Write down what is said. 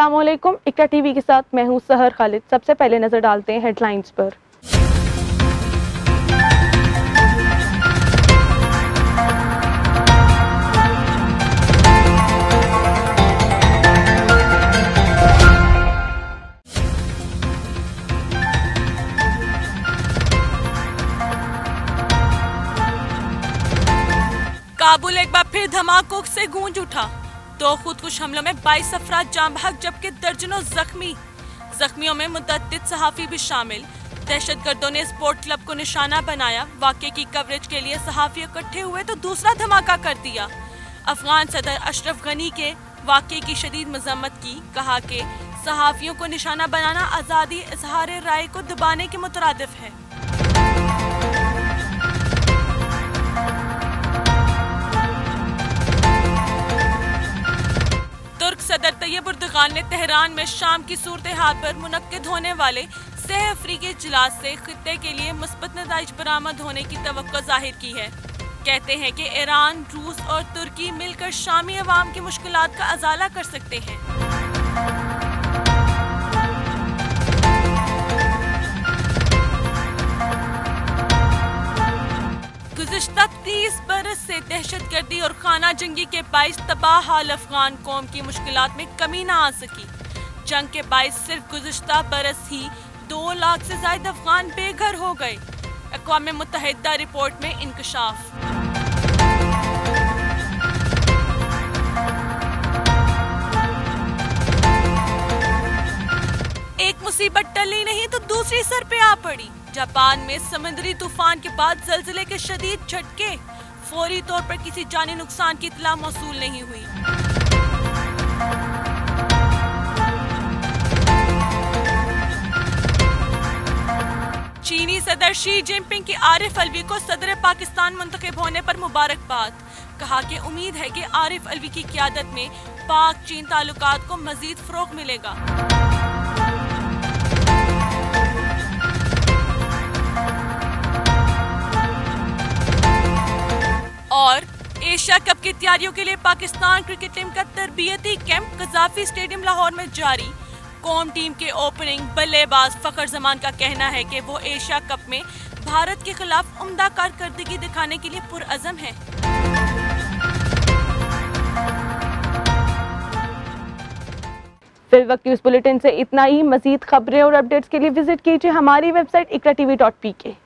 अस्सलामुअलैकुम, इक्रा टीवी के साथ मैं हूं सहर खालिद। सबसे पहले नजर डालते हैं हेडलाइंस पर। काबुल एक बार फिर धमाकों से गूंज उठा। दो खुदकुश हमलों में 22 अफराद जान बहक जबकि दर्जनों जख्मियों में मुतअद्दिद सहाफी भी शामिल। दहशतगर्दों ने स्पोर्ट क्लब को निशाना बनाया। वाक़े की कवरेज के लिए सहाफी इकट्ठे हुए तो दूसरा धमाका कर दिया। अफगान सदर अशरफ गनी के वाक़े की शदीद मजम्मत की। कहा कि सहाफियों को निशाना बनाना आज़ादी इजहार राय को दबाने के मुतरादिफ है। तुर्क सदर तैयब उर्दगान ने तेहरान में शाम की सूरत हाल पर मुनक्किद होने वाले सह अफ्रीकी इजलास से खित्ते के लिए मुस्बत नताइज बरामद होने की तवक्को जाहिर की है। कहते हैं कि ईरान, रूस और तुर्की मिलकर शामी अवाम की मुश्किलात का अजाला कर सकते हैं। गुज़िश्ता 30 बरस से दहशतगर्दी और खाना जंगी के बाइस तबाह हाल अफगान कौम की मुश्किलात में कमी न आ सकी। जंग के बाइस सिर्फ गुज़िश्ता बरस ही 2 लाख से ज्यादा अफगान बेघर हो गए। अक़वाम मुत्तहिदा रिपोर्ट में इंकशाफ। एक मुसीबत टली नहीं तो दूसरी सर पे आ पड़ी। जापान में समुद्री तूफान के बाद ज़लज़ले के शदीद झटके। फौरी तौर पर किसी जानी नुकसान की इत्तला मौसूल नहीं हुई। चीनी सदर शी जिनपिंग की आरिफ अलवी को सदर पाकिस्तान मुंतखब होने पर मुबारकबाद। कहा कि उम्मीद है कि आरिफ अलवी की क़ियादत में पाक चीन ताल्लुकात को मजीद फ़रोग़ मिलेगा। और एशिया कप की तैयारियों के लिए पाकिस्तान क्रिकेट टीम का तरबियती कैंप कज़ाफी स्टेडियम लाहौर में जारी। कौम टीम के ओपनिंग बल्लेबाज फ़खर जमान का कहना है कि वो एशिया कप में भारत के खिलाफ उम्दा कारकर्दगी दिखाने के लिए पुरअज़म है। फिर वक्त इस बुलेटिन से इतना ही। मजीद खबरें और अपडेट्स के लिए विजिट कीजिए हमारी वेबसाइट ikratv.pk।